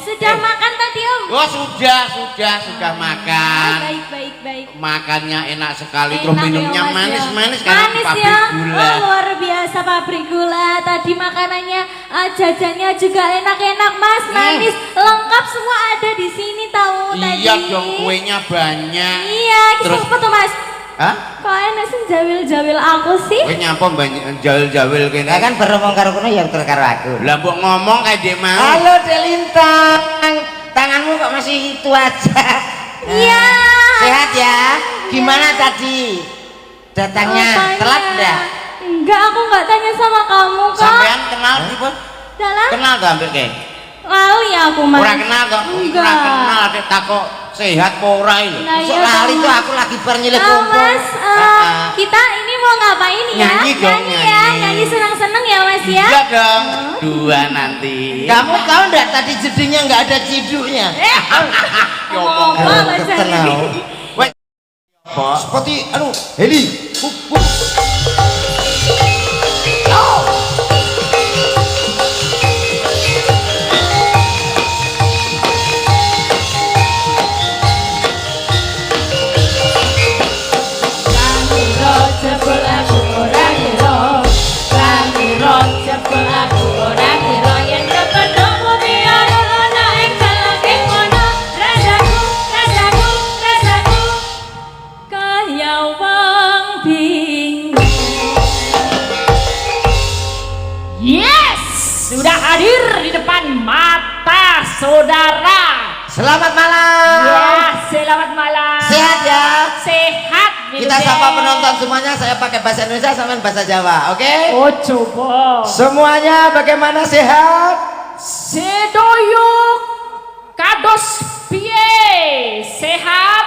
sudah makan tadi Om? Oh sudah makan. Baik. Makannya enak sekali, terus Enak minumnya ya, Mas, manis-manis ya. karena Manis pabrik ya. gula. Oh, luar biasa pabrik gula. Tadi makanannya, jajannya juga enak-enak Mas, manis, lengkap semua ada di sini tahu tadi. Iya dong, kuenya banyak. Iya, Terus apa tuh Mas? hah? Kok enak sih jawil-jawil aku sih? Kowe nyapa banyak jawil-jawil kene. Lah kan beromong karo kono yang terkaro aku. Lah mbok ngomong kayak dia mau. Halo Delintang, tanganmu kok masih itu aja? Iya. Sehat ya? Gimana tadi? Datangnya Apanya? telat enggak? Enggak, aku enggak tanya sama kamu kok. Sampean kenal sih, Dalam? kenal tuh hampir kayak. Lali aku Mas. Ora kenal kok. Enggak. Ora kenal adek takok sehat apa ora iki. Nah, Sok iya, lali Mas. tuh aku lagi bar nyilih Ah, kumpul. Mas, kita ini mau ngapain ya? Nyanyi dong, ya, nyanyi. nyanyi senang-senang ya Mas ya. Iya dong. Dua nanti. Kamu tahu enggak tadi jadinya enggak ada ciduknya? Ngomong. Apa Mas Tenang. ini? Weh. Apa? Seperti Heli. Yes, sudah hadir di depan mata saudara. Selamat malam. Ya, selamat malam. Sehat ya? Sehat. Kita sapa penonton semuanya, saya pakai bahasa Indonesia sama bahasa Jawa, oke? Oh coba. Semuanya bagaimana sehat? Sedoyo kados piye sehat.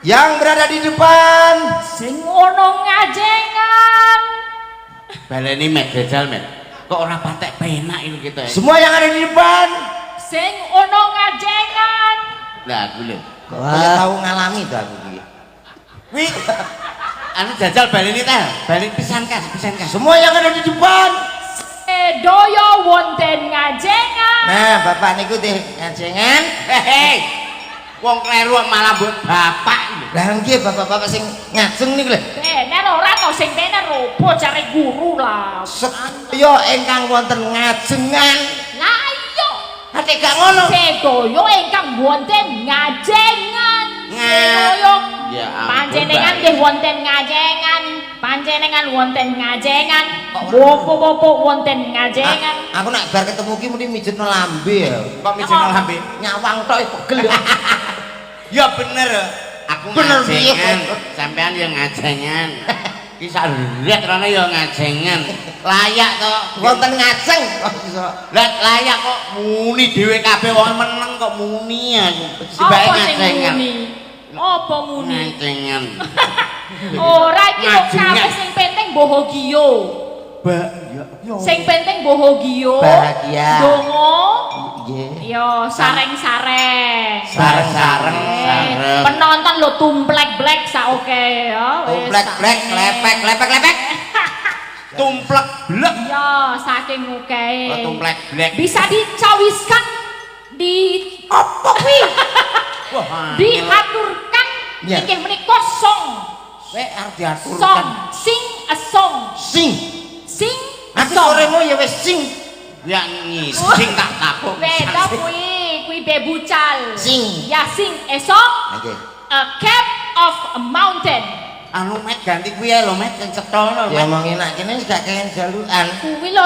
Yang berada di depan Sing ono ngajengan. Baleni met jajal met. Kok ora patek penak ini kita. semua yang ada di depan. Sing ono ngajengan. Lah aku lho. Wah, tahu ngalami tuh aku iki. Wi. Anu jajal baleni ta. Balen pisan kas. Semua yang ada di depan. Sedoyo wonten ngajengan. Nah, bapak niku teh ngajengan. Hei. Wong kleru malah mbok bapak lho. Lah nggih bapak-bapak sing ngajeng niku lho. Bener ora to sing bener opo cari guru lah. Sedaya ingkang wonten ngajengan. Lah iya. Ate gak ngono. Sedoyo ingkang wonten ngajengan. Sedoyo. Ya ampun, Panjenengan Mbak. nggih wonten ngajengan. Panjenengan wonten ngajengan. Bopo-bopo wonten ngajengan. Aku nak bar ketemu ki muni mijetno lambe ya. Kok mijenol hambe? Nyawang tok pegel ya. Ya bener. Aku Bener, ngajengan. iya. Sampean yang ngajengan. Ki saret rene ya ngajengan. Layak to. Wonten ngajeng kok iso. Lah layak kok muni dhewe kabeh wong meneng kok muni aku. Sebae Apa sing ngajengan. muni? Apa muni? Ngajengan. Ora iki kok Ngajengan. kabeh sing penting bohogio. Ya. Sing penting bohogio. Bahagia. Dongo. Nggih. Yo sareng-sareng. Sareng-sareng, sareng. Penonton lo tumplek-blek sak oke ya. wis. Blek-blek, lepek. Tumplek blek. Ya saking oke. Oh, tumplek blek. Bisa dicawiskan di Apa kuwi? Wah, diaturkan Ya. inggih menika song. Wek arep Song, diaturkan. sing a song. Sing. Sing a Aku song. soremu ya wis sing. ya ngising tak tapuk. Beda kuwi bebucal. Sing. Ya sing a song. Oke. A cap of a mountain. Anu met ganti kuwi ae lho met sing cetolno. Ya mau enak kene gak kenen jalukan. Kuwi lho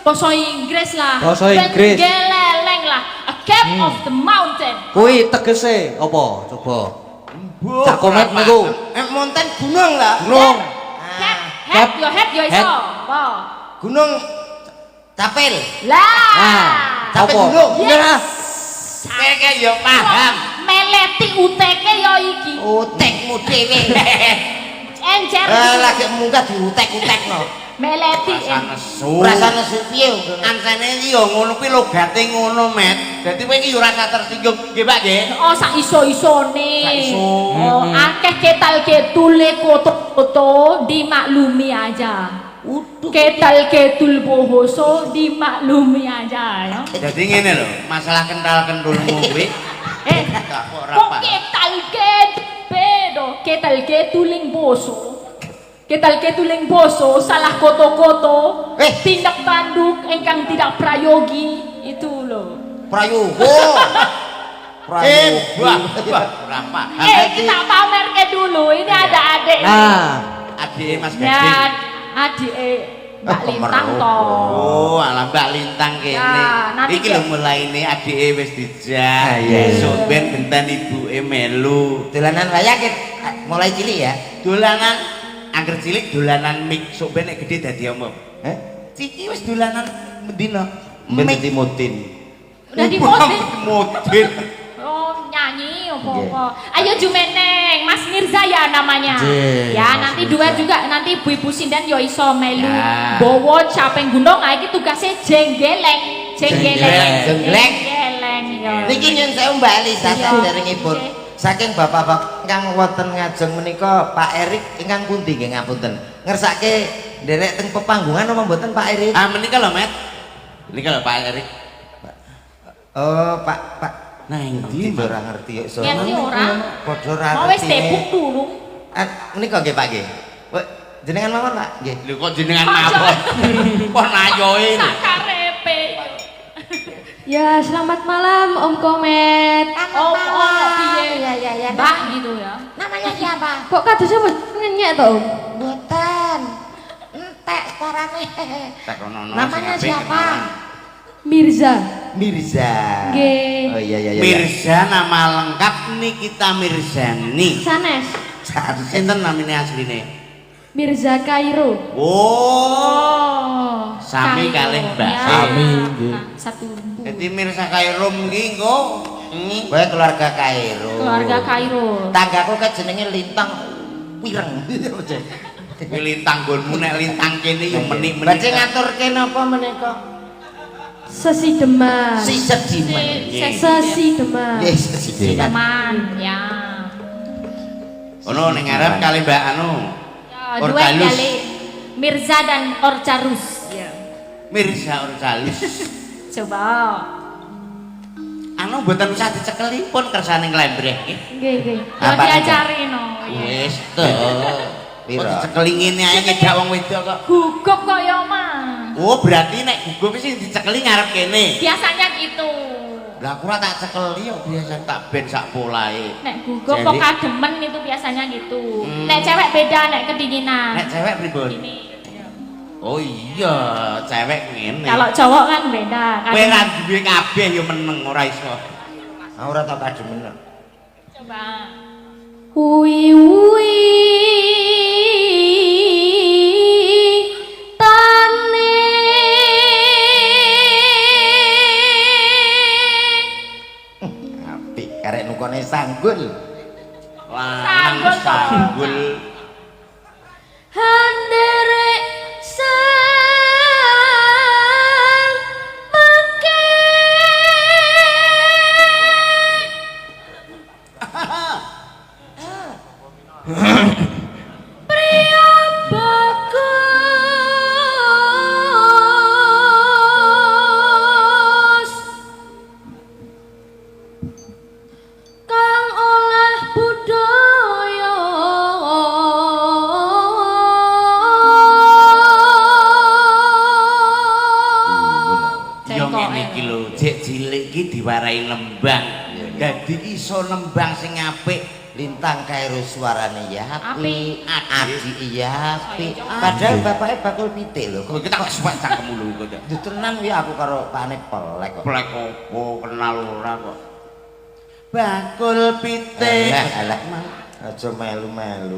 basa Inggris lah. Basa Inggris. Ben geleleng lah. A cap of the mountain. Kuwi tegese apa? Coba. Cak komet niku. Monten gunung lah. Gunung. Cap, Ah, head, your head, your Head. iso. Apa? gunung Tapel. Lah. Tapel Apa? gunung. Yes. Keke yo paham. Meleti uteke ya iki. Utekmu dhewe. Encer. Lagi munggah diutek-utekno. Meleti. Rasane su. Rasane supiye ungkene. Ansene iki yo ngono kuwi logate ngono met. Dadi kowe iki yo rasa tersinggung. Nggih Pak nggih. Oh sak iso-isone. Sak iso. Oh akeh ketal ketule koto-koto dimaklumi aja. Ketal ketul bohoso dimaklumi aja ya. Jadi ngene lho, masalah kental kentulmu kuwi. Gak kok ora Kok apa. ketal ketuling boso. Ketal ketuling boso salah koto-koto. Tindak tanduk engkang tidak prayogi itu loh. Prayogo. Wah, berapa? Kita pamer ke dulu. Ini ada adik. Nah, Adik Mas Ya, Gading. adik Mbak Lintang toh. Oh, alah Mbak Lintang kene. Ya, nanti Iki lho mulaine adike wis dijak. iya. Esuk ben benten ibuke melu. Dolanan wayang mulai cilik ya. Dolanan angger cilik dolanan mik sok ben nek gedhe dadi omong. Ciki wis dolanan mendino. Ben dimutin. Udah dimodin. Modin. Oh, nyanyi apa-apa. Ayo Jumeneng, Mas Mirza ya namanya. Ya, nanti duet juga nanti ibu-ibu sinden yo iso melu. Ya. Bowo capeng gunung, iki tugasnya jenggeleng. Jenggeleng. Jenggeleng yo. Niki nyun sewu Mbak Alisa Iya. saderengipun. Saking bapak-bapak ingkang wonten ngajeng menika Pak Erik ingkang pundi nggih ngapunten. Ngersake nderek teng pepanggungan apa mboten Pak Erik? Ah menika lho, Met. Menika lho Pak Erik. Oh, Pak. Nah, Ndi endi ora ngerti kok iso. Ngerti ora? Padha ora Mau wis ngerti. debuk dulu. Menika nggih Pak nggih. Wek, jenengan mawon Pak nggih. Lho kok jenengan mawon. Kok nayoe. Sak karepe. Ya, selamat malam Om Komet. Oh, piye? Ya. Mbah gitu ya. Namanya siapa? Kok kado siapa ngenyek to, Om? Buatan. Entek sekarang Tak ono Namanya siapa? Mirza. Mirza. Nggih. Oh iya. Mirza nama lengkap Nikita Mirzani. Sanes. Sinten namanya asline? Mirza Kairo. Oh. Sami kalih Mbak. Ya. Sami, nggih. Satu. Jadi Mirza Kairum ki engko Kowe keluarga Kairo. Keluarga Kairo. Tanggaku kan jenenge Lintang Wireng. lintang gonmu nek lintang kene yo menik-menik. Baca ngaturke napa menika? Sesi Deman. Si sedimen. Sesi Deman. Nggih, sedimen. Teman, ya. Ono ning ngarep kali Mbak anu. Ya, duet Orgalus. kali Mirza dan Orcarus. Ya. Mirza Orjalus. Coba. Anu mboten usah dicekeli pun kersane nglembreh nggih. Nggih. Yo Apa nih, diajari no. ya. Wis to. Kok Pira? dicekeli ngene ae ngedak wong wedok kok. Gugup kok ya mah. Oh, berarti nek gugup sing dicekeli ngarep kene. Biasanya gitu. Lah aku ora tak cekeli yo biasa tak ben sak polahe. Nek gugup Jadi- kok kademen itu biasanya gitu. Hmm. Nek cewek beda nek kedinginan. Nek cewek pripun? Ini. Oh iya, cewek ngene. Kalau cowok kan beda. Kowe ra duwe kabeh yo meneng ora iso. Ora tau kademen. Coba. Ui tane Apik karek nukone sanggul. Lanang Sanggul. sanggul. handerek sang mangke Priya bagus kang olah budaya Yo ngene iki lho, jek cilik iki diwarai nembang. Dadi iso nembang sing apik. Lintang Kairo suarane ya apik, Apik. Adi iya apik. Ayo, Padahal bapaknya bakul pitik lho. Kok kita kok suwek cangkemmu lho kok. Tenan ya aku karo pane pelek kok. Plek opo kenal ora kok. Bakul pitik. Alah, aja melu-melu.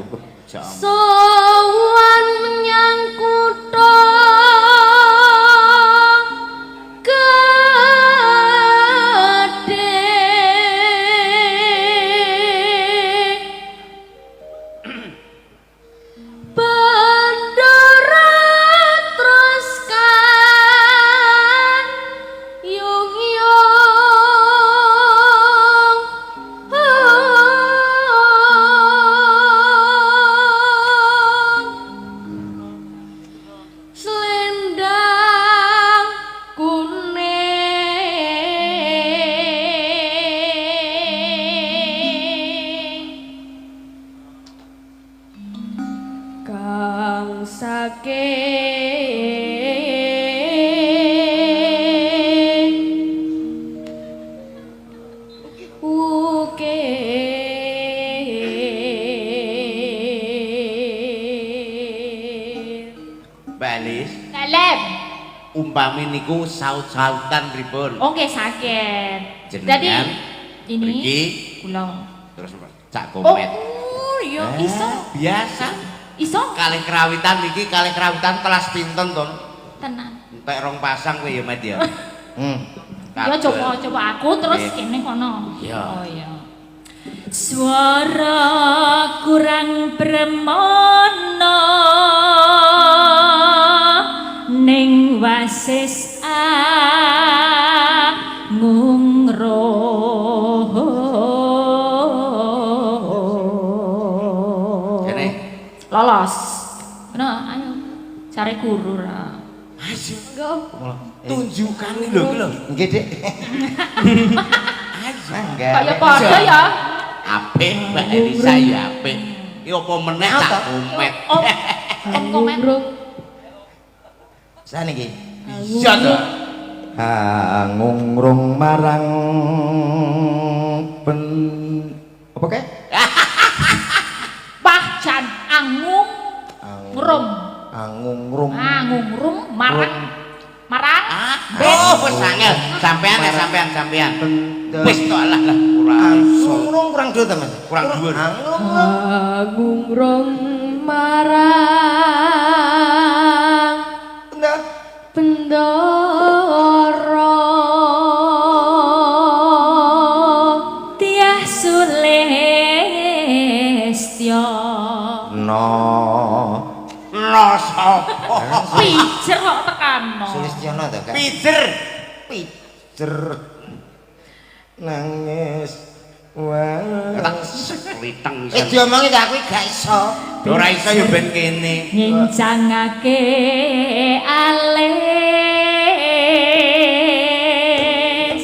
sowan menyang kutha gedhe bandara teruskan yung umpami niku saut-sautan pripun? Oke, sakit. Jadi Jenengan ini mriki kula. terus cak Oh, komet. iya iso. Biasa. Iso Kalih kerawitan niki kalih kerawitan kelas pinten to? tenan. Entek rong pasang kowe ya, Mat ya. Ya coba aku terus Nggih. kene kono. Iya. Oh iya. Suara kurang bermono ning wasis angungro. Kene. Lolos. Nah, ayo. Cari guru ra. Ayo Go. tunjukkan lho ki lho. Nggih, Dik. Ayo. Mangga. Kayak pada ya. Apik Mbak Elisa ya apik. Iki apa meneh cak komet. Om komen. Saniki. Iya to. Ngungrung marang pen apa kae? Bahjan angung rum. Angungrum. Angungrum marang marang Oh, wis angel. Sampean sampean. Wis to lah kurang iso. Angungrum kurang dhuwur ta, Mas? Kurang dhuwur. Angungrum marang Nah, Bendoro Tiah Sulistyo Lo sapa? pijer kok tekano. Sulistiono to, Kak? Pijer. Pijer. Nangis. Wah. Tak sekliteng Diomongi ta aku gak iso. ora iso ya ben kene. ngincangake alis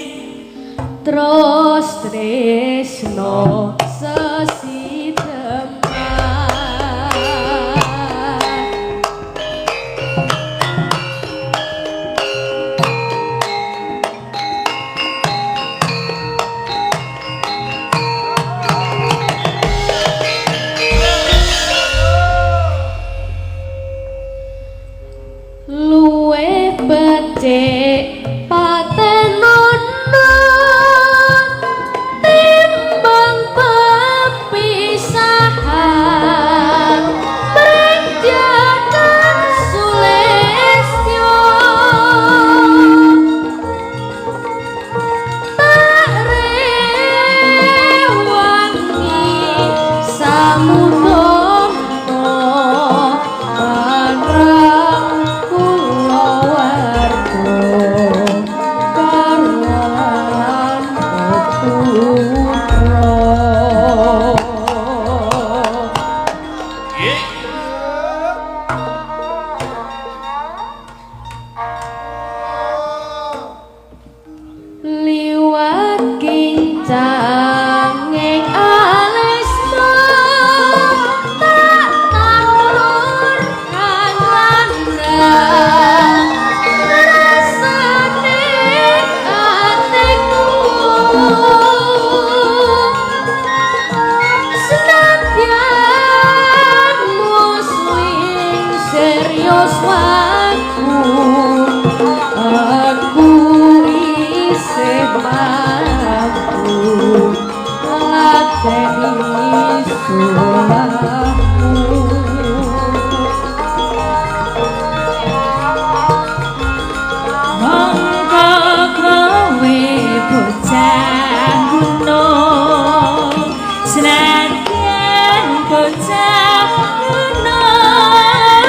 terus tresno sesideman luwe becik patenono timbang pepisahan berjakan sulestyo tak rewangi samudono panrang kulawarga karwan putra liwat kincanging alesta tak tandur kang landang rasane atiku senadyan muswing serius waku aku isih mampu lateni sulahmu mongko kowe bocah gunung senadyan bocah gunung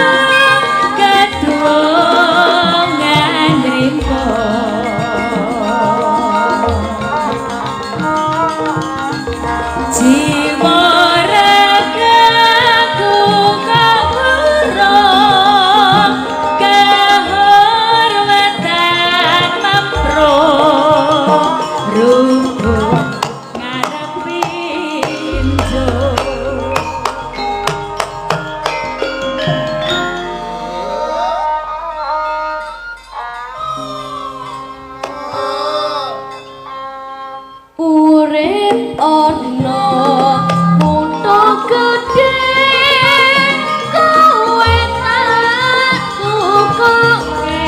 kadungan rimpo jiwa ragaku kawurung kehormatan mempro rubuh ngarepi injuk urip ana kutha gedhe kowe tak tukoke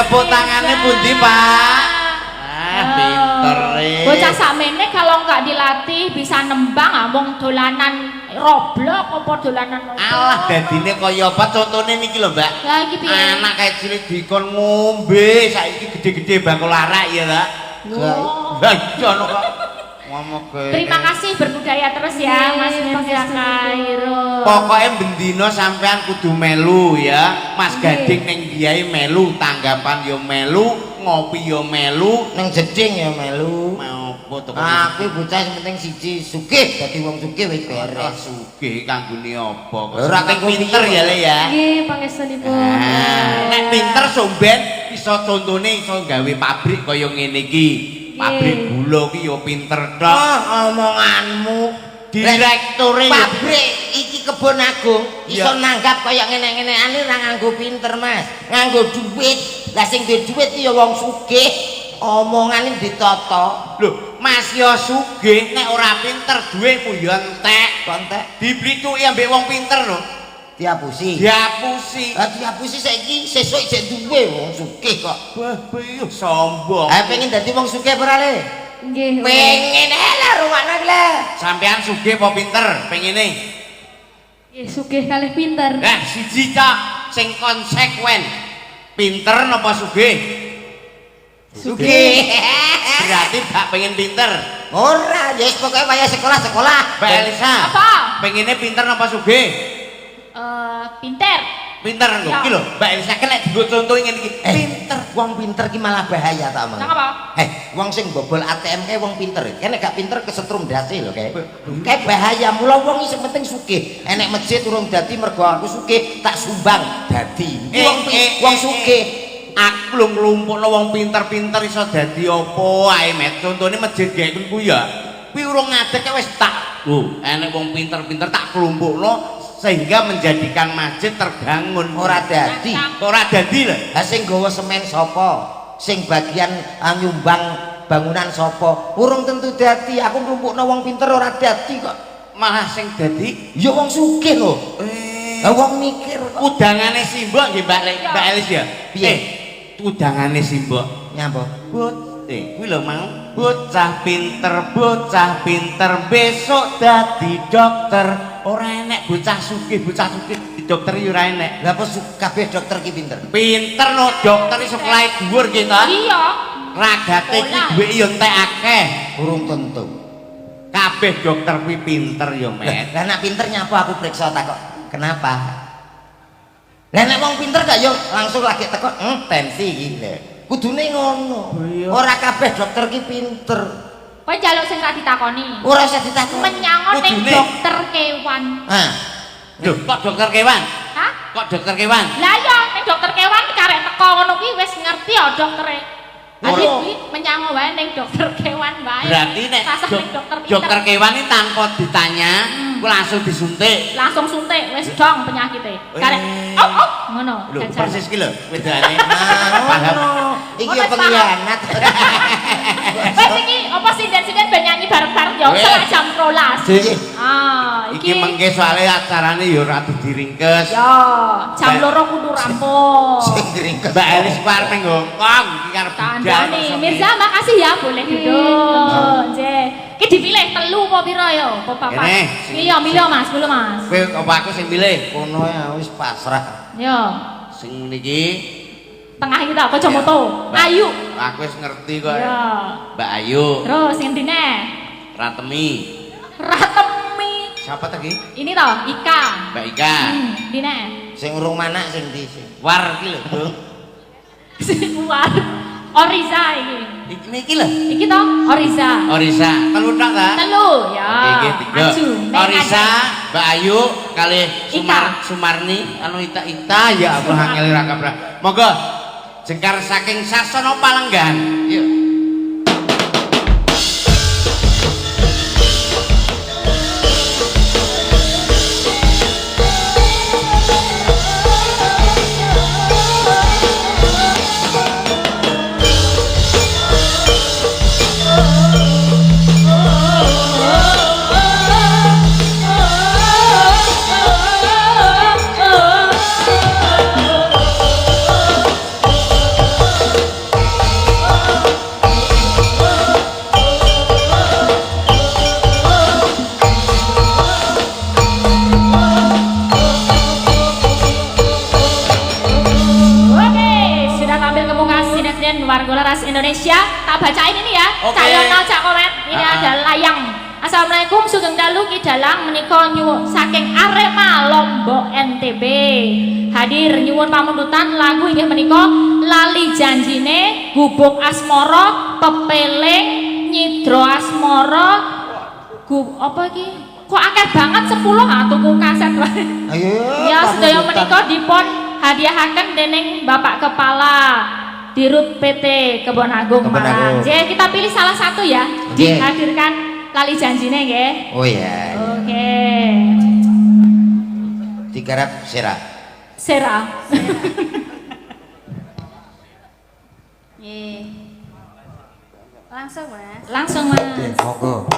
tepuk tangannya pundi, Pak? Pinter Bocah sakmene kalau nggak dilatih bisa nembang amung dolanan roblok apa dolanan apa. Alah dadine kaya apa contone niki lho, Mbak. Lah iki piye? Anak kayak cilik dikon ngombe, saiki gede-gede bakul arak ya, Lah. Lah iya ono kok. Ngomong kene. Terima kasih berbudaya terus ya Mas Mirza Khairul. Pokoknya bendino sampean kudu melu ya. Mas Gading ning biae melu, tanggapan yo melu, ngopi yo melu, Nang jeding ya melu. mau foto. Aku bocah sing penting siji sugih, dadi wong sugih wis beres. Sugih kanggone apa? Ora kanggo pinter ya, Le ya. Nggih, pangestunipun. Nek pinter somben iso contone iso gawe pabrik kaya ngene iki. Pabrik gula ki yo pinter tok. Omonganmu Direktore yo pabrik iki kebon agung iso nanggap kaya ngene-ngene ane ora nganggo pinter Mas, nganggo duit. Lah sing duwe duit ya wong sugih, omongane ditata. Lho, Mas yo sugih nek ora pinter duwemu yo entek. Kontek Diblituki ambek wong pinter lho. diapusi. Diapusi. Lah diapusi saiki sesuk isih duwe wong sugih kok. Wah, yo sombong. Pengen dadi wong sugih ora Le? Nggih. Pengen lah rumahna ki Le. Sampean sugih apa pinter? Pengene. Nggih, sugih kalih pinter. Lah, siji cak sing konsekuen. Pinter napa sugih? Sugih. Berarti gak pengen pinter. Ora, ya wis pokoke waya sekolah-sekolah. Mbak Elisa. Apa? Pengennya pinter napa sugih? Pinter. Pinter lho, Ya. iki lho, Mbak Elisa kan lek dienggo contoh ngene iki. Pinter, wong pinter ki malah bahaya ta, Mang. Nang apa? Wong sing bobol ATM kae wong pinter. Kene gak pinter kesetrum dasi lho kae. Kae bahaya, mula wong iki sing penting sugih. Enek masjid urung dadi mergo aku sugih, tak sumbang dadi. Wong sugih. Aku lho nglumpukno wong pinter-pinter iso dadi apa ae, Met. Contone masjid gawe ku ya. Kuwi urung ngadeg wis tak. Enek wong pinter-pinter tak klumpukno sehingga menjadikan masjid terbangun. Ora dadi. Ora dadi lho. Lah sing gawa semen sapa? Sing bagian nyumbang bangunan sapa? Urung tentu dadi. Aku nglumpukno wong pinter ora dadi kok. Malah sing dadi Ya wong sugih lho. Lah wong mikir kok. udangane simbok nggih Mbak Elis ya. Piye? Udangane simbok. Nyapa? Kuwi lho mau bocah pinter besok dadi dokter. Ora enek bocah sugih di dokter yo ora enek. Lah apa kabeh dokter ki pinter? Pinter no dokter sekolah dhuwur nggih ta. Iya. Ragate iki duwe yo entek akeh. Urung tentu. Kabeh dokter kuwi pinter yo, Met. Lah nek pinter nyapa aku periksa takok. Kenapa? Lah nek wong pinter gak yo langsung lagi teko, tensi iki lho. Kudune ngono. Ora kabeh dokter ki pinter. Kowe njaluk sing ra ditakoni. Ora usah ditakoni. Menyangon ning Kudune. dokter kewan. Lho, kok dokter kewan? Hah? Kok dokter kewan? Lah iya ning dokter kewan karek teko ngono kuwi wis ngerti ya doktere. Jadi kuwi menyango wae ning dokter kewan wae. Berarti nek Sasah ning dokter pinter. dokter kewan ini tanpa ditanya, ku langsung disuntik. Langsung suntik wis dong penyakite. Karek ngono. Lho, jajan. persis ki lho wedane. Paham. Iki yo pengkhianat. Wes iki apa sinden-sinden ben nyanyi bareng-bareng ya Wes. setengah jam 12. Iki. Iki mengke soalé acarane ya ora diringkes. Ya, jam 2 kudu rampung. Sing diringkes. Mbak Elis ku arep ning Hongkong iki karep Tandane Mirza makasih ya boleh duduk. Nggih. Iki dipilih telu apa pira ya? Apa papat? Kene. Milih Mas, dulu Mas. Kowe apa aku sing milih? Kono ya wis pasrah. Yo, Sing niki tengah kita kacamata. Ayu. aku wis ngerti kok. Ya. Mbak Ayu, Terus sing ndine? Ratemi. Ratemi. Siapa tadi? Ini toh Ika. Mbak Ika. Dine. Sing urung manak sing ndi sing? War iki lho, Bro. Sing luar. Oriza iki. Iki lho. Iki toh Oriza. Orisa, telu tok ta? Telu ya. Oke, tiga. Aju. Orisa, Mbak Ayu, kali Ika. Sumarni, anu Ita ya Allah angel ra kabrah. Monggo jengkar saking Sasana Palenggan. Yuk. Presiden Warga Laras Indonesia. Tak bacain ini ya. Oke. Cak Yono, Cak Komet. Ini Ah. ada layang. Assalamualaikum Sugeng Dalu Ki Dalang menika nyuwun saking Arema Lombok NTB. Hadir nyuwun pamundutan lagu inggih menika Lali Janjine, Gubuk Asmara, Pepeling, Nyidro Asmara. Apa iki? Kok akeh banget 10 tuku kaset wae. Ayo. Ya sedaya pamundutan. menika dipun hadiahaken dening Bapak Kepala Dirut PT Kebon Agung Kebon Malang. Agung. Jadi kita pilih salah satu ya. Oke. Dihadirkan Lali Janjine nggih. Oh iya. Oke. Digarap Sera. Sera. Nggih. Langsung Mas. Langsung Mas. Monggo.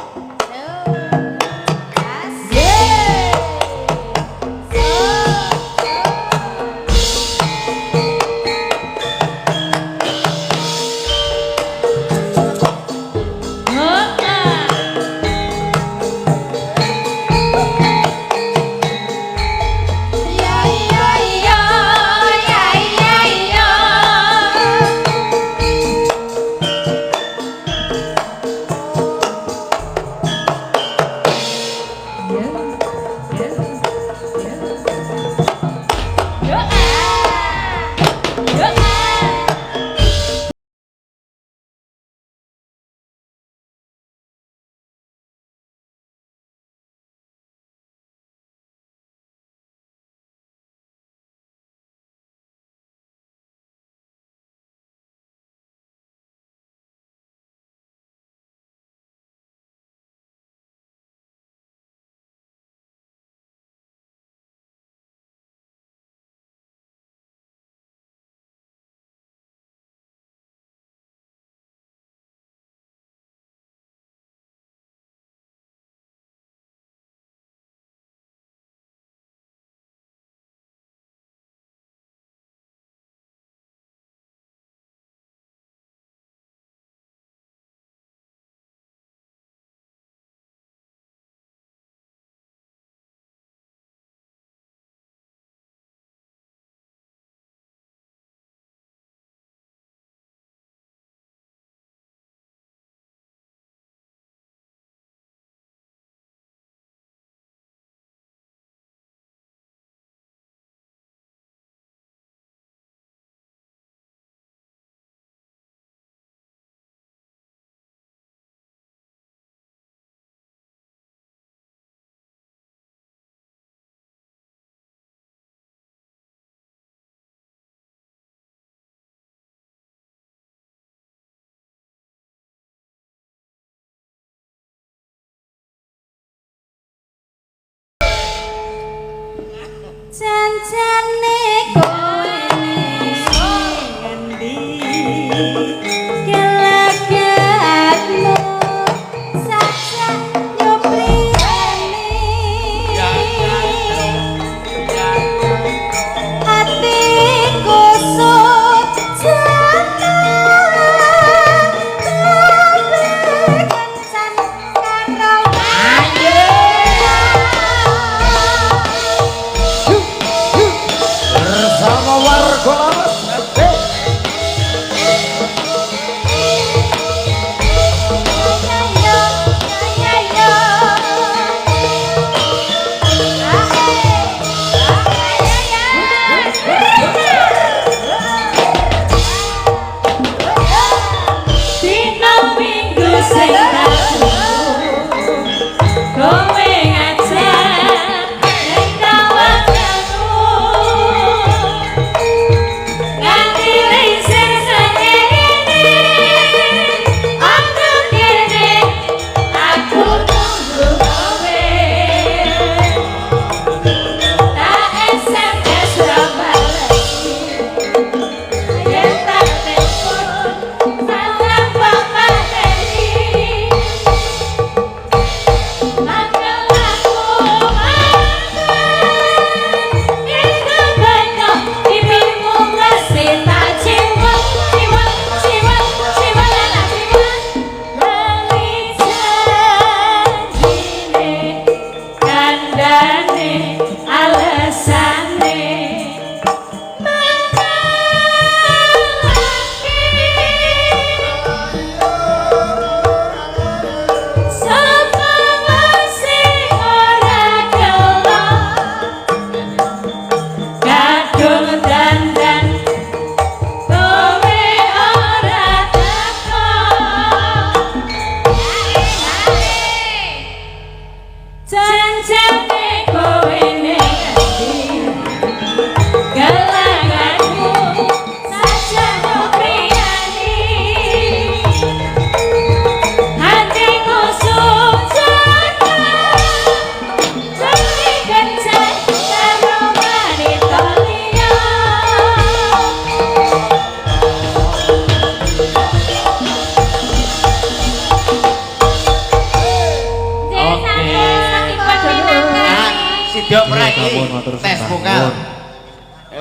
matur tes sembah vokal. nuwun.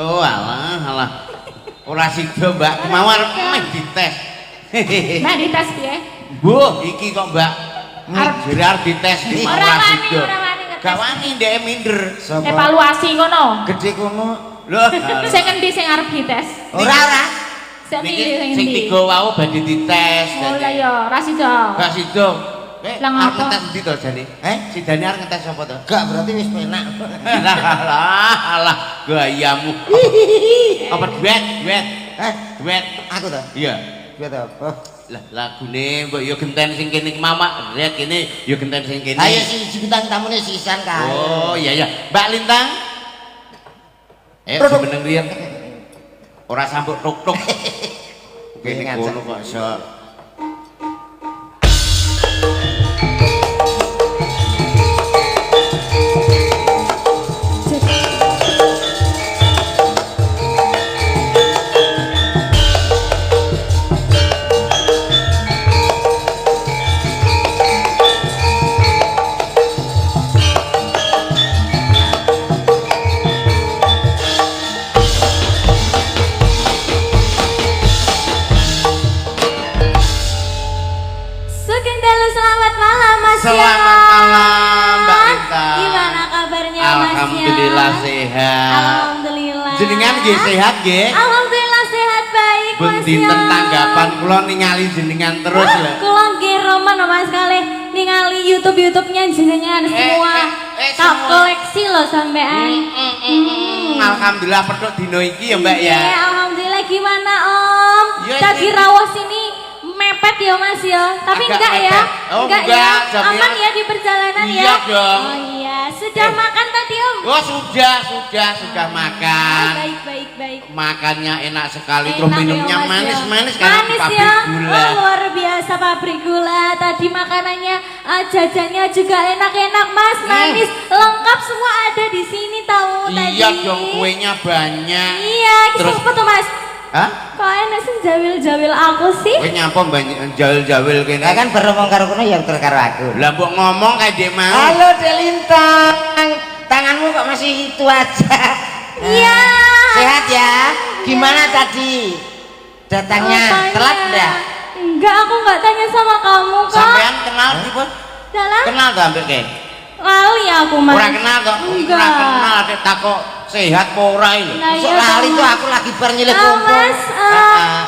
Oh alah. Ora sida Mbak, mawar meh dites. Mbak dites piye? Bu, iki kok Mbak. Jare arep dites di Ora ora wani, sida. ora wani ngetes. Gak wani ndek minder. Sapa? Evaluasi ngono. Gede kono. Loh, Sing endi sing arep dites? Ora. Sing niki ndi sing endi? tiga wau badhe dites. Oh lah ya, ra sida. Gak sida. Lah Arep ngapa? ngetes ndi to jane? Sidane arep ngetes apa to? Gak berarti wis penak. Alah, gayamu. Apa duet? Duet. Aku to. Iya. Duet apa? Lah lagune mbok yo genten sing kene mamak, ret kene yo genten sing kene. Ayo si bintang tamune sisan kae. Oh, iya. Mbak Lintang. Produk. Semeneng riyen. Ora sambut tuk-tuk. Kene Ngajak. ngono kok iso. Sugeng Dalu, selamat malam Mas Yan. Selamat malam Mbak Lintang. Gimana kabarnya Mas Yan? Alhamdulillah sehat. Alhamdulillah. Jenengan nggih sehat nggih? Alhamdulillah sehat baik Ben Mas dinten Yan. tanggapan kula ningali jenengan terus lho. Kula nggih roman Mas kali ningali YouTube-nya jenengan semua. Tak semua. koleksi loh sampean. Alhamdulillah pedhot dino iki ya Mbak ya. Iya, alhamdulillah gimana Om? Ya, Tadi ini- rawas ini mepet ya Mas ya. Tapi Agak enggak ya? mepet. Oh, enggak enggak, ya? jamnya- Aman ya di perjalanan ya? Iya dong. Oh iya, sudah makan tadi Om? Oh sudah makan. Baik. Makannya enak sekali, Enak terus ya, minumnya Mas, ya. manis-manis karena Manis pabrik ya. gula. Oh, luar biasa pabrik gula. Tadi makanannya, jajannya juga enak-enak Mas, manis, lengkap semua ada di sini tahu tadi. Iya dong, kuenya banyak. Iya, Terus- terus apa tuh Mas? Hah? Kok enak sih jawil-jawil aku sih? Kue nyapa banyak jawil-jawil kene. Lah kan beromong karo kono yang karo aku. Lah mbok ngomong kayak dia mau. Halo Delintang. Tanganmu kok masih itu aja. Iya. Sehat ya? Gimana tadi? Datangnya Apanya? telat enggak? Enggak, aku enggak tanya sama kamu kok. Sampean kenal sipun? Dalam Kenal ta mbek ke? lali aku Mas. Ora kenal kok. Enggak. Ora kenal adek takok sehat apa ora iki. Nah, Sok iya lali dong, tuh Mas. aku lagi bar nyilih Ah, kumpul. Mas,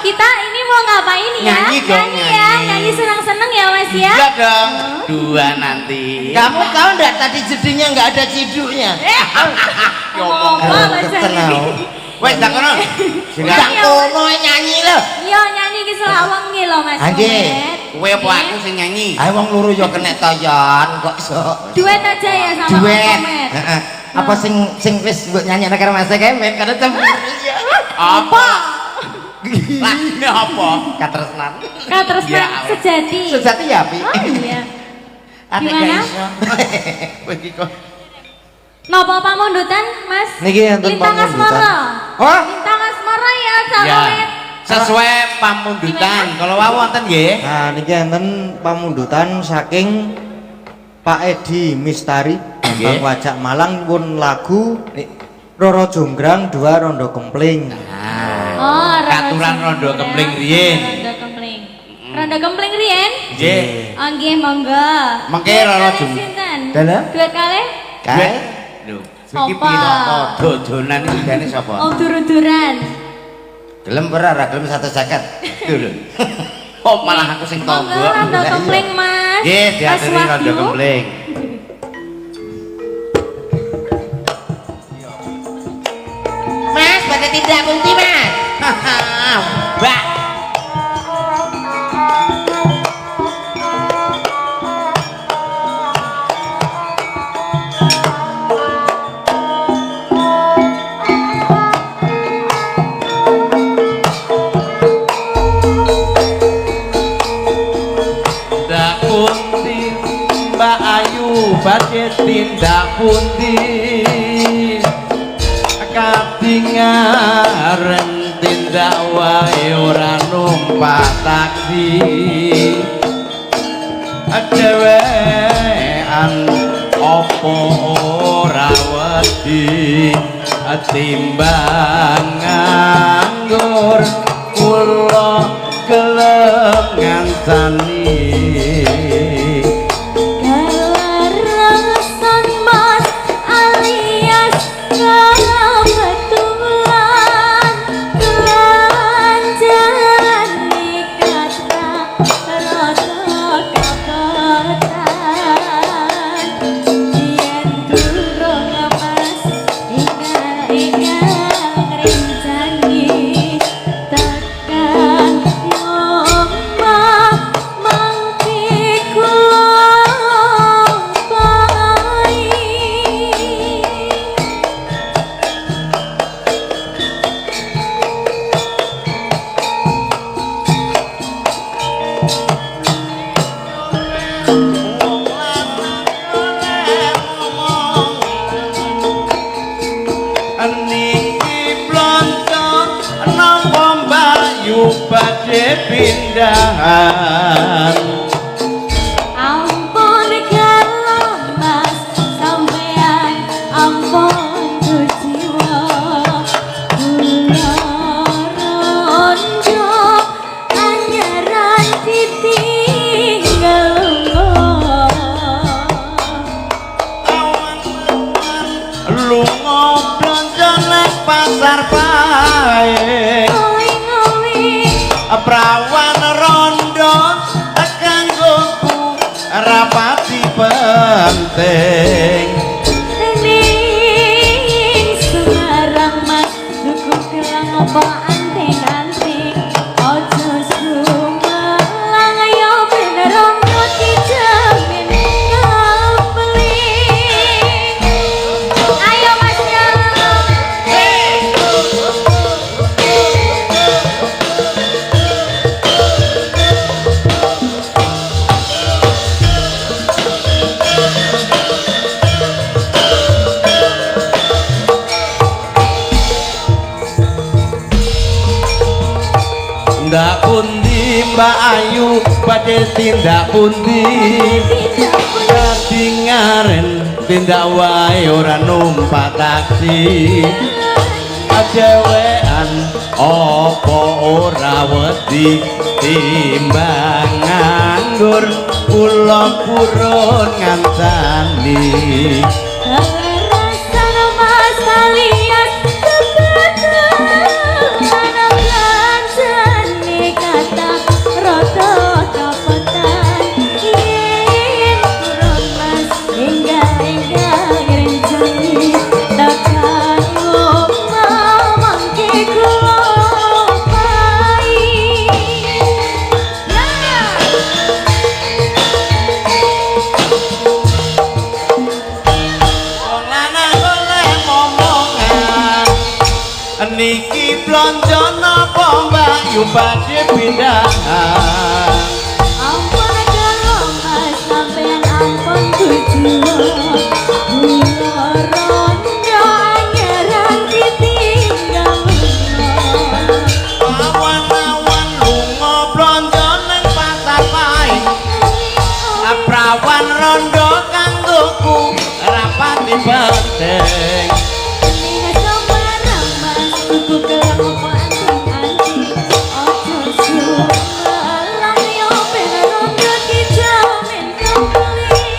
kita ini mau ngapain ya? Nyanyi dong, ya, nyanyi. nyanyi senang-senang ya Mas ya. Iya dong. Dua nanti. Kamu tahu enggak tadi jadinya enggak ada ciduknya? Ngomong. Apa Mas Tenang. ini? Wes tak kono. Sing Enggak kono nyanyi lho. Iya nyanyi ki selawang ki lho Mas. Angge. Komet. Kowe apa aku sing nyanyi? Ayo wong loro yo kena toyon kok sok. Duet aja ya sama Mas Duet. Komet. Heeh. Apa sing wis mbok nyanyekne karo Mas Kemet karena cemburu ya. Apa? Lah, ini apa? Katresnan. Kak terus Ya, Mas, sejati. Sejati ya, Pi. Oh iya. Ate Gimana? gak iso. Kowe iki kok Nopo pamundutan Mas? Niki enten Lintang pamundutan. Asmara. Oh, Lintang Asmara ya Cak ya. Komet. Sesuai pamundutan. Kalau wau wonten nggih. Nah, niki enten pamundutan saking Pak Edi Mistari Nggih. Bang Wajak Malang pun lagu Roro Jonggrang dua Rondo Kempling. Oh, Katuran rondo kempling riyen. Rondo kempling. Rondo kempling riyen? Nggih. Oh nggih, monggo. Mengke Duet Roro kalih Jong- sinten? Dalah? Duet kalih? kae. Lho, Sopo? iki pinoto dodonan iki jane sapa? Oh, dur-duran. Gelem ora ra gelem 150. Itu lho. Oh, malah aku sing Monggo tombo. rondo kempling, Mas. Nggih, Mas diaturi rondo Wahyu. kempling. Mas, pada tidak bunti, Mas. Mbak. Ndak pundi Mbak Ayu badhe tindak pundi katingan tindak wae ora numpak taksi dhewean opo ora wedi wedi timbang nganggur kula gelem ngancani Kelarasan mas alias kebetulan kelanjaran kata rasa kapetan yen durung mas ingat rencani tekan omah mangke kula pai. niki blonjo napa mbayu badhe pindahan Ampun kalau mas sampean ampun tujiwa kula ronjo anyaran ditinggal lunga blonjo nang pasar bae prawan rondo kanggoku rapati penting ning Semarang mas duku kelang apa anting-anting ojo sumelang ayo bener rondo dijamin kapeling ayo mas tindak pundi Mbak Ayu badhe tindak pundi dadi ngaren tindak wae ora numpak taksi adewean apa ora wedi timbang nganggur kula purun ngancani Kelarasan mas alias kebetulan kelanjaran kata rada kapetan yen kurang mas enggak rencani tekan omah mangke kula pai. wong lanang oleh momongan niki blonjo napa Mbak badhe pindahan Ampun kalau mas sampean ampun tujuan kula rondo anyaran ditinggal awan-awan lunga blonjo nang pasar pae prawan rondo kanggoku rapati penting ning Semarang mas duku kelang apa anting-anting ojo sumelang yo bener rondo dijamin kapeling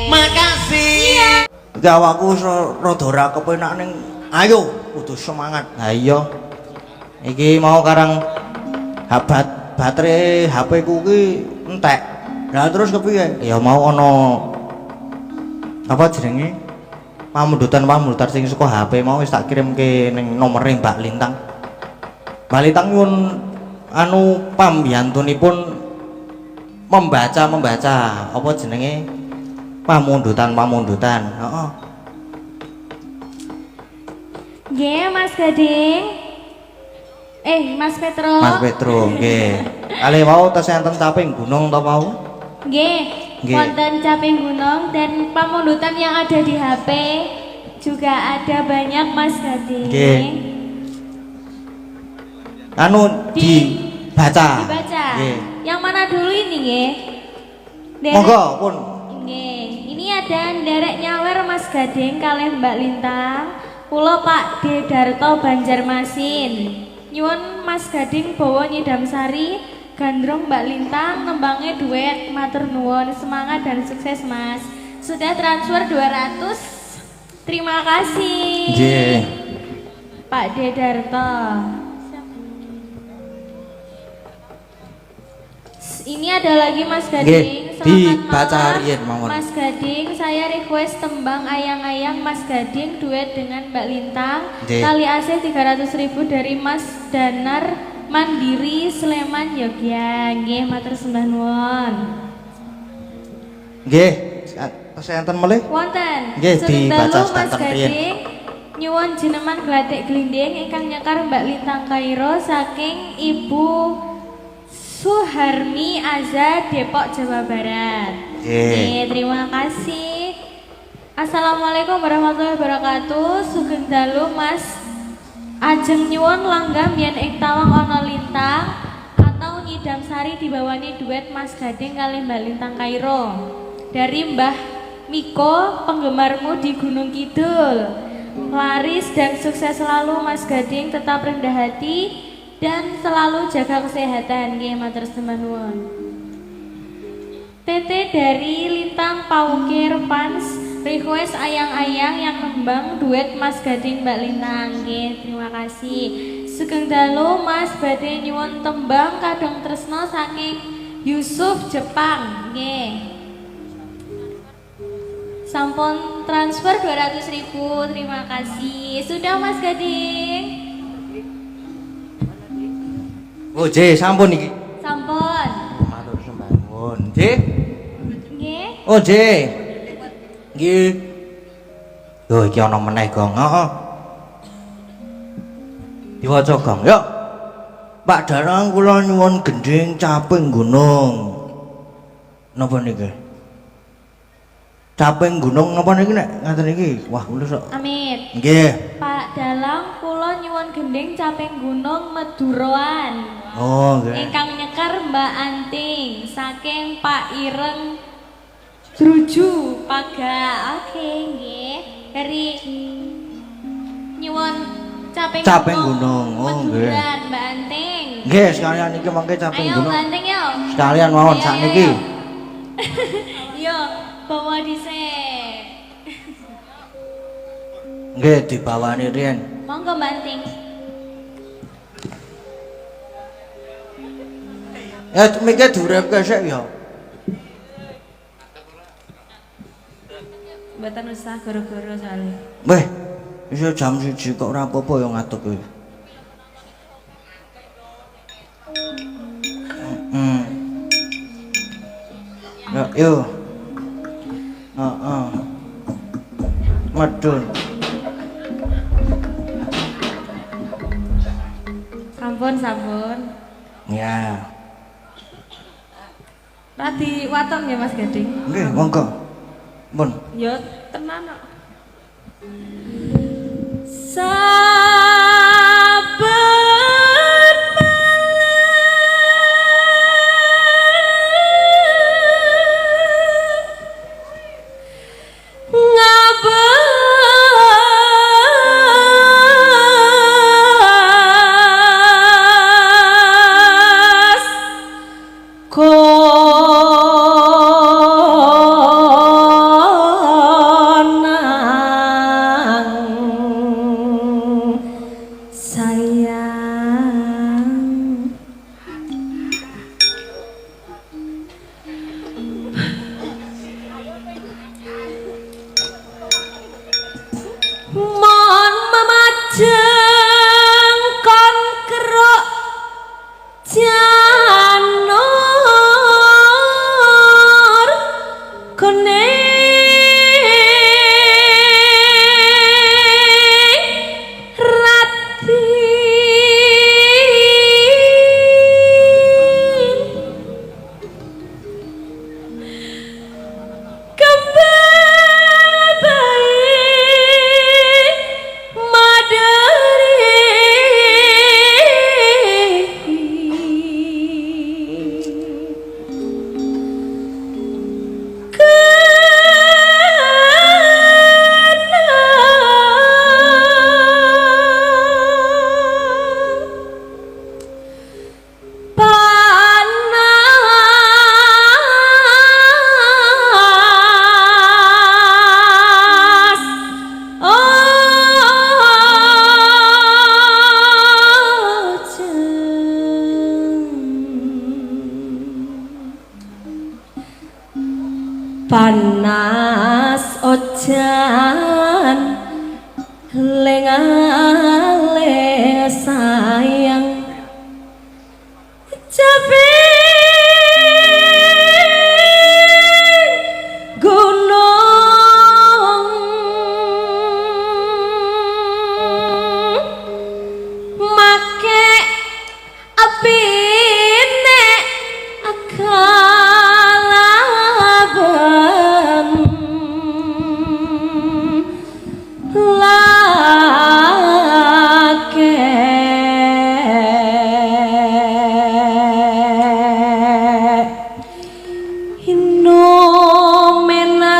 makasih Awakku rada ora kepenak ning ayo kudu semangat. Ha iya. Iki mau karang baterai HP ku ki entek. Lah terus kepiye? Ya mau ana apa jenenge? Pamundutan sing saka HP mau wis tak kirimke ning nomere Mbak Lintang. Mbak Lintang nyuwun anu pambiyantunipun membaca apa jenenge? Pamundutan. Heeh. Nggih Mas Gading. Mas Petro. Mas Petro, nggih. Kalih wau tes enten caping gunung ta wau? Nggih. Nggih. Wonten caping gunung dan pamundutan yang ada di HP juga ada banyak Mas Gading. Nggih. Anu dibaca. Dibaca. Nggih. Yang mana dulu ini nggih? Monggo pun. Nggih, ini ada nderek nyawer Mas Gading kalih Mbak Lintang. Kula Pak D Darto Banjarmasin. Nyuwun Mas Gading bawa nyidam sari, gandrung Mbak Lintang, nembangnya duet, matur nuwun, semangat dan sukses Mas. Sudah transfer 200. Terima kasih. Nggih. Pak D Darto. Ini ada lagi Mas Gading. Nggih, dibaca harian mawon. Mas Gading, saya request tembang ayang-ayang Mas Gading duet dengan Mbak Lintang. Nggih. Tali AC 300.000 dari Mas Danar Mandiri Sleman Yogya. Nggih, matur sembah nuwun. Nggih, saya enten melih. Wonten. Nggih, Sugeng dibaca dalu, Mas sedanten riyen. Gading. Nyuwun jenengan gladek glinding ingkang nyekar Mbak Lintang Kairo saking Ibu Suharmi Azza Depok Jawa Barat. Nggih. Terima kasih. Assalamualaikum warahmatullahi wabarakatuh. Sugeng dalu Mas. Ajeng nyuwun langgam yen ing tawang ana Lintang atau nyidam sari dibawani duet Mas Gading kali Mbak Lintang Kairo. Dari Mbah Miko, penggemarmu di Gunung Kidul. Laris dan sukses selalu Mas Gading, tetap rendah hati dan selalu jaga kesehatan. Nggih, matur sembah nuwun. Tete dari Lintang Paukir Fans request ayang-ayang yang nembang duet Mas Gading Mbak Lintang. Nggih, terima kasih. Sugeng dalu Mas badhe nyuwun tembang Kadang Tresno saking Yusuf Jepang. Nggih. Sampun transfer 200.000. Terima kasih. Sudah Mas Gading. Oh, J, sampun iki. Sampun. Matur sembah nuwun. J. Nggih. Oh, J. Nggih. Yo iki ana meneh, Gong. Heeh. Diwaca, Gong. Yo. Pak Darang kula nyuwun gending caping gunung. Napa niki? Caping gunung napa niki nek ngaten iki? Wah, kula sok. Amit. Nggih. Pak Dalang kula nyuwun gending caping gunung Meduroan. Oh, nggih. Ingkang nyekar Mbak Anting saking Pak Ireng Druju Paga. Oke, nggih. Dari nyuwun caping gunung. Oh, nggih. Meduran Mbak Anting. Nggih, sekalian iki mangke caping Ayo gunung. Mbak Anting yo. Sekalian mawon Ayo, sakniki. ayo. Yo, bawa dhisik. Nggih, dibawani riyen. Monggo Mbak Anting. Ya mikir durepke sik ya. Mboten usah goro-goro soalnya. Weh, iso jam 1 kok ora apa-apa ya ngadeg kowe. Ya, yo. Heeh. Medun. Sampun. Ya. Radi waton ya Mas Gading. Nggih, monggo. Pun. Ya tenan kok. Saben konang panas ojan lengang-lengang sayang Jabi gunung make apine akalaban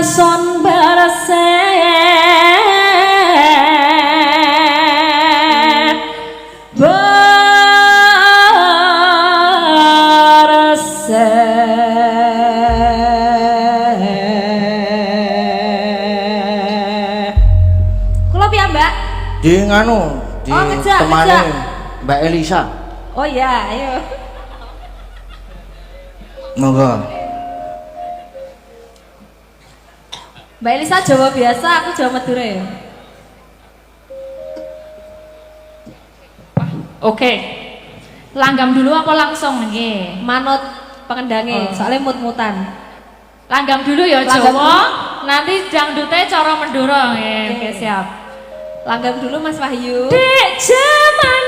son berset kula piye Mbak? Di nganu, di ngejak, temani ngejak. Mbak Elisa. Oh iya, ayo. Monggo. Mbak Elisa Jawa biasa, aku Jawa Madura ya. Oke. Langgam dulu apa langsung nggih? Manut pengendange, soalnya mut-mutan. Langgam dulu ya Langgam Jawa. Nanti dangdute cara Madura nggih. Oke, siap. Langgam dulu Mas Wahyu. Dek jaman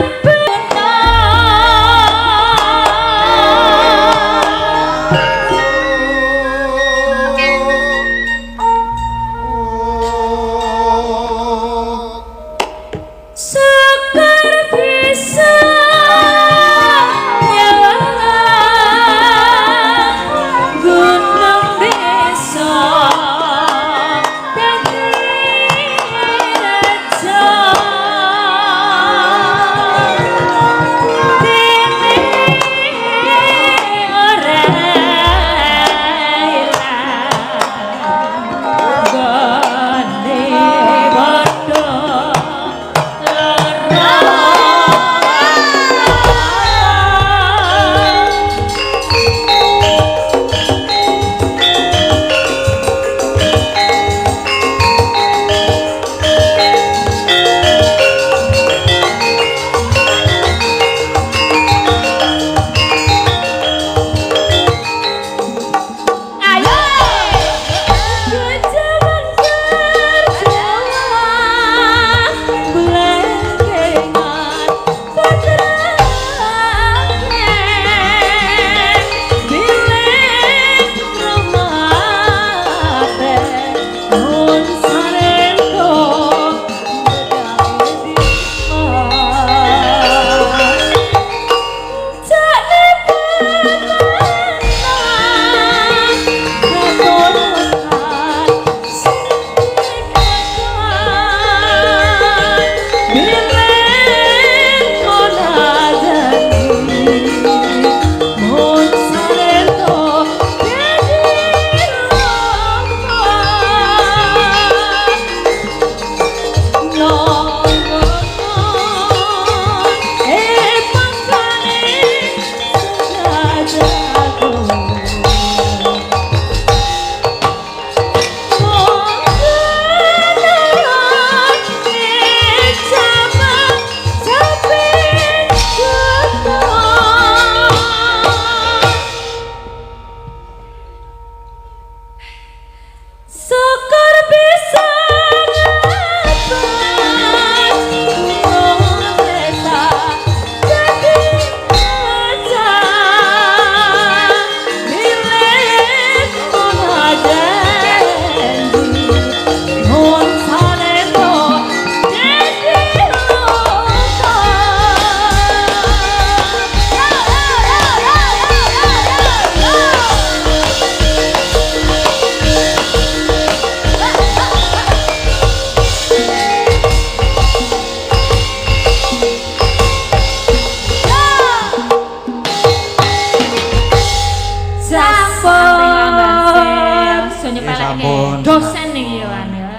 dosen nih Yohan ya.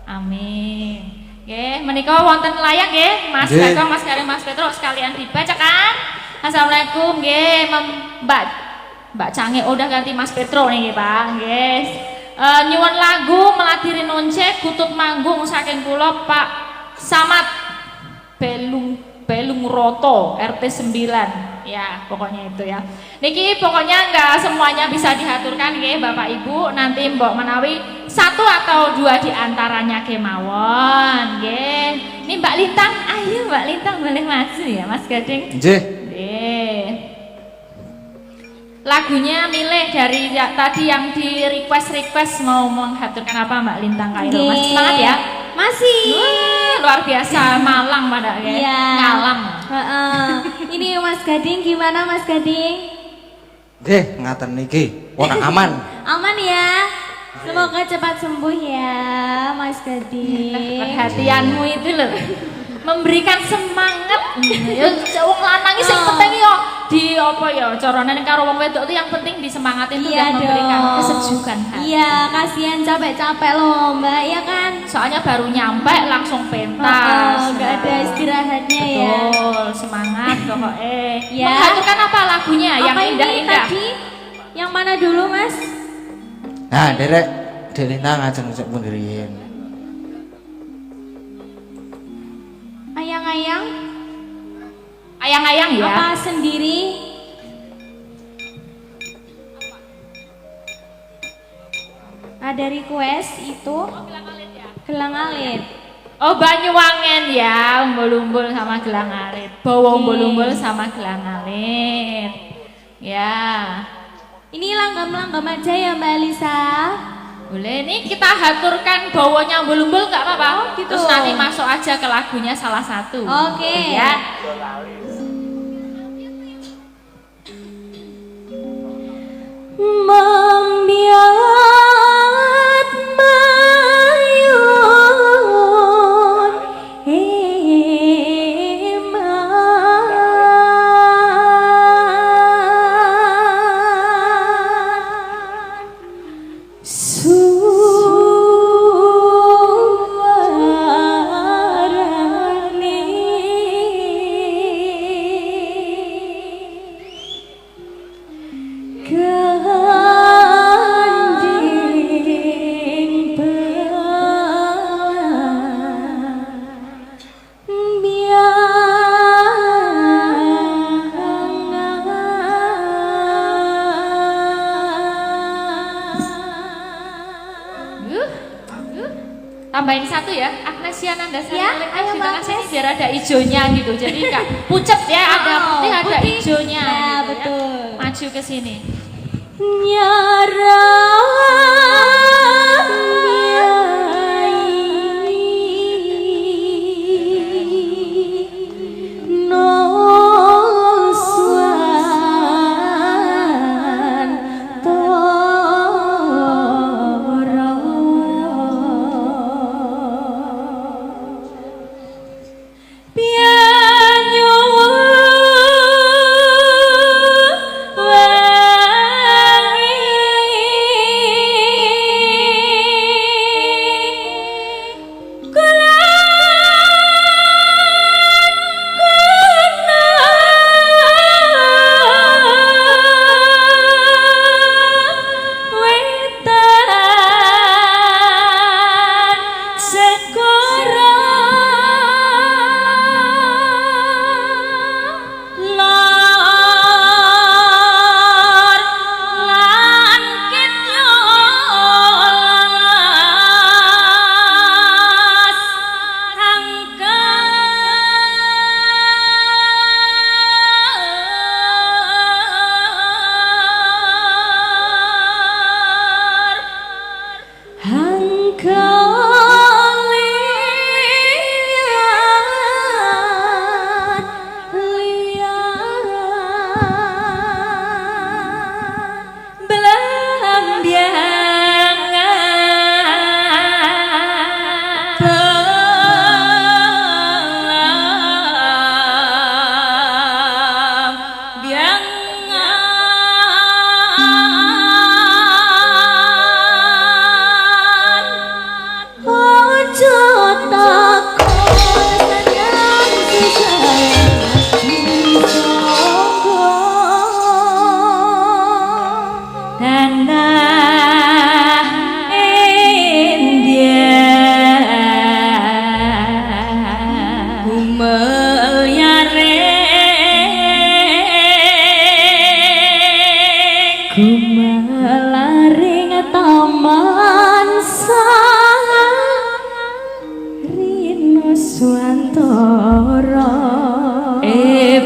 Amin. Nggih, menika wonten layang nggih, Mas Kakang, Mas Karim, Mas Petrus sekalian dibacakan. Assalamualaikum nggih, Mbak Cange udah ganti Mas Petro nih Pak. Nggih. Nyuwun lagu meladiri nonce kutut manggung saking kula Pak Samad Belung Roto RT 9 ya, pokoknya itu ya. Niki pokoknya enggak semuanya bisa dihaturkan nggih Bapak Ibu, nanti mbok menawi satu atau dua diantaranya kemawon nggih. Ini Mbak Lintang, ayo Mbak Lintang boleh maju ya Mas Gading. Nggih. Nggih. Lagunya milih dari tadi yang di request mau menghaturkan apa Mbak Lintang Kairo. Mas semangat ya. Masih. Wah, luar biasa Malang pada ya. Iya. Ngalam. Ini Mas Gading gimana Mas Gading? Nggih, ngaten niki. Wong aman. Aman ya. Semoga cepat sembuh ya Mas Gading. Perhatianmu itu loh memberikan semangat. Ya wong lanang iki sing penting yo di apa ya carane ning karo wong wedok itu yang penting disemangatin tuh Iya dan memberikan dong. kesejukan hati. Iya, kasihan capek-capek loh Mbak, ya kan? Soalnya baru nyampe langsung pentas. Gak ada istirahatnya ya. Betul, semangat pokoknya. Ya. Menghaturkan apa lagunya yang Apa ini indah-indah? tadi? Yang mana dulu Mas? Nah, derek Dek Lintang ngajeng pun riyen. Ayang-ayang? Ayang-ayang ya. Apa sendiri? Ada request itu? Gelang alit. Oh Banyuwangen ya, umbul-umbul sama gelang alit. Bawa umbul-umbul sama gelang alit. Ya. Ini langgam-langgam aja ya Mbak Lisa. Boleh nih kita haturkan bawanya umbul-umbul nggak apa-apa. Oh, gitu. Terus nanti masuk aja ke lagunya salah satu. Oke. Ya. Membiat mayun eman suarane gandeng Tambahin satu ya, Agnesia Nandasari Ya, Malik ayo, juga Mbak kasih ini Agnes. biar ada hijaunya gitu. Jadi Kak pucet ya, ada putih ada putih. hijaunya. Ya, gitu betul. Maju ke sini. Nyarai noswan toro pianyu wangi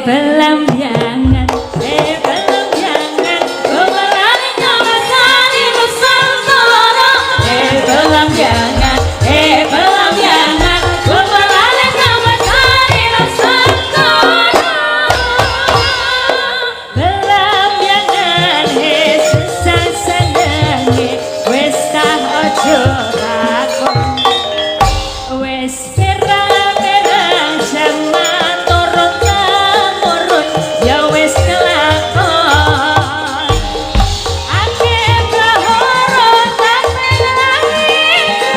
belambangan belambangan Gomelane nyawasani Nusantara belambangan belambangan Gomelane nyawasani Nusantara belambangan sesasenenge wis tah aja takon wis perang-perang jaman turun-temurun ya wis kelakon akeh prahara tapi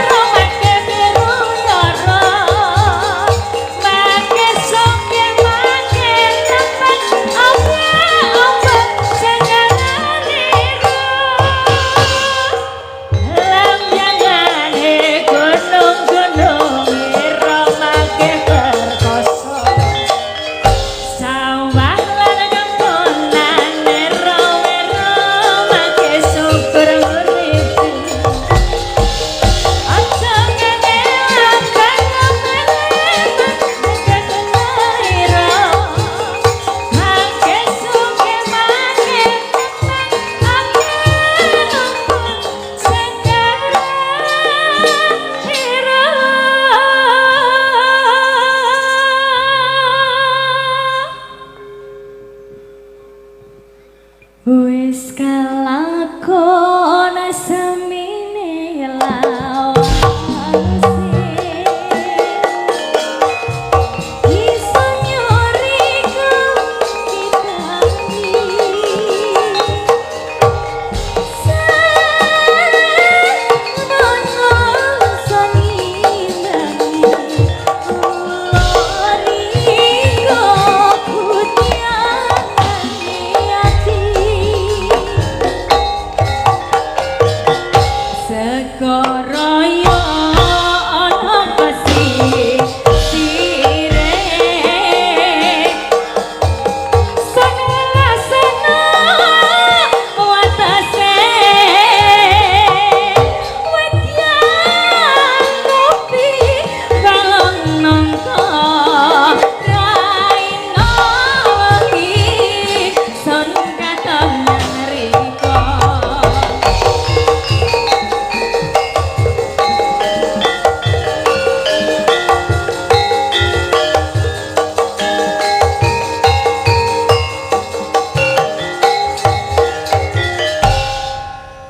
romake biru loro make soke make tempat apa sengarane lambyangane gunung-gunung romake perkoso sawah lan ngempunane romake syukur urip aja ngene lakon kekenira make suke make wis kalakon semine lawase iso nyoriku ditangi Segoroyo ana pesisire Sangalasana watase wedyan kopi balong nangka raina wengi son katon ngriko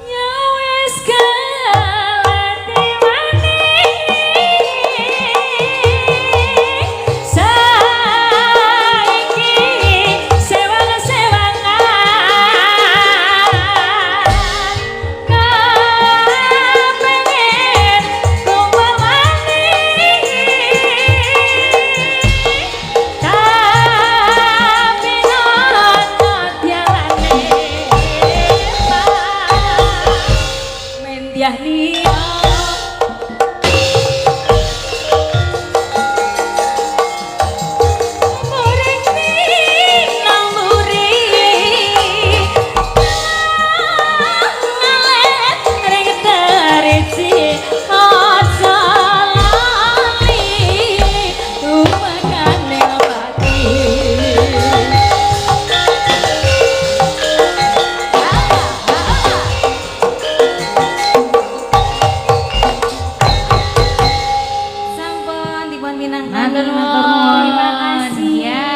Ya wis kalati wani saiki sewang-sewangan kapengen kumpul wani tapi nono dialane mendiah liya muring nang muri ngalet ring tereci aja lali tumekane pati Sampun dipun minangkani. Matur Matur nuwun. nuwun. Terima kasih. Ya.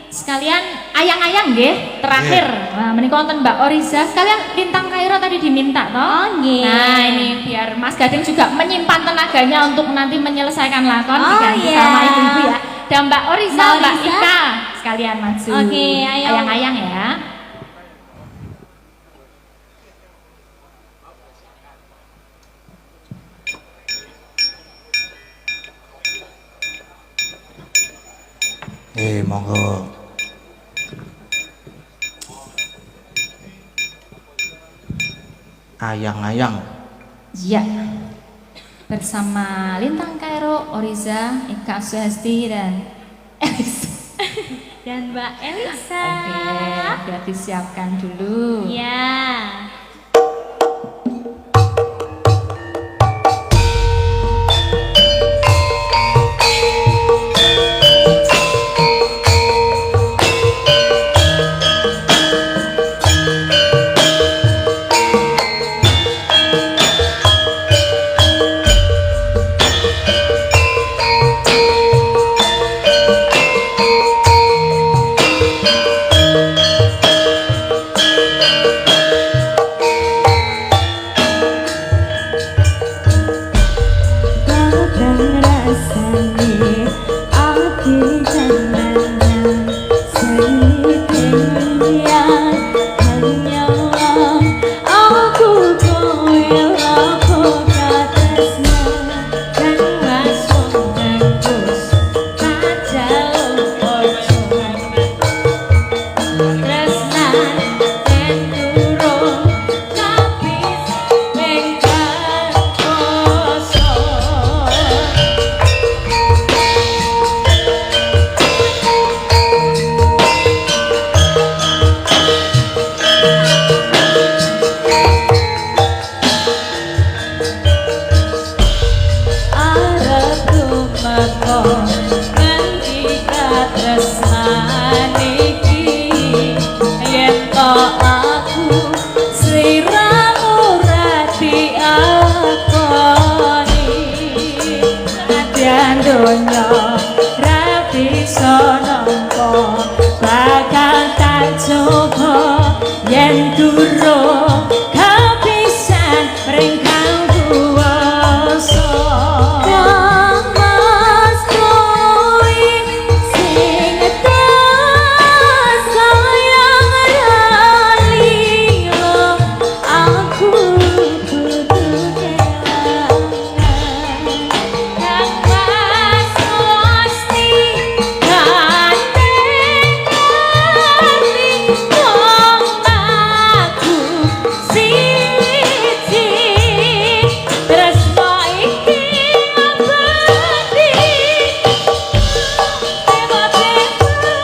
Sekalian ayang-ayang nggih, terakhir. Nah, menika wonten Mbak Oriza, sekalian Lintang Kairo tadi diminta toh. Oh, nggih. Nah, ini biar Mas Gading juga menyimpan tenaganya untuk nanti menyelesaikan lakon Oh, diganti iya. sama Ibu-ibu ya. Dan Mbak Oriza, Mbak Mbak Oriza. Ika sekalian maju. Oke, ayo. Ayang-ayang ya. Monggo. Ayang-ayang. Iya. Bersama Lintang Kairo, Oriza, Ika Suhasti dan Elisa. Dan Mbak Elisa. Oke, biar disiapkan dulu. Ya. tresnan iki yen to aku sliramu ora diakoni kadang donya ra bisa nampa bakal tak coba yen durung kepisan ring kang kuwasa Mas kowe sing tak sayang lilo aku kudu kelangan Kang Mas mesti gandeng wong aku siji tresno iki abadi tema-tema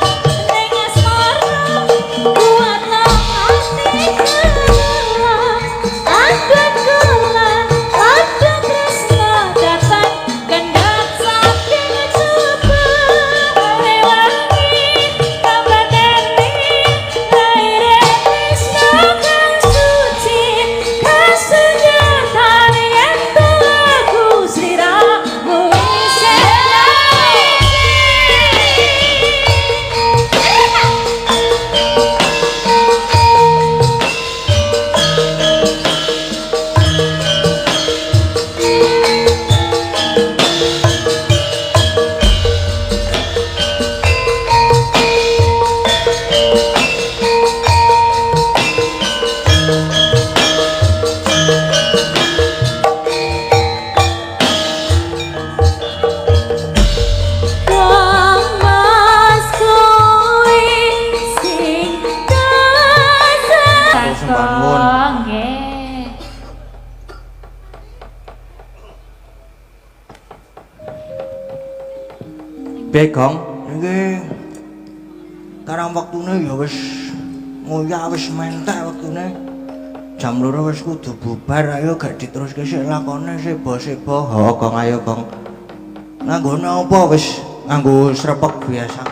ning asmara kuatno ati aku kulan aku tresno datang kendap saking coba rewangi kabadani laire tresno kang suci kasunyatan yen aku sliramu isih Mas kowe sing tak Sembah nuwun. nggih. Piye, Gong? Iki karang wektune ya wis ngoyak wis mentek wektune. Jam 2 wis kudu bubar, ayo gak diteruske sik lakone sebo-sebo. Ho, Gong, ayo, Gong. Nganggone apa wis nganggo srepeg biasa.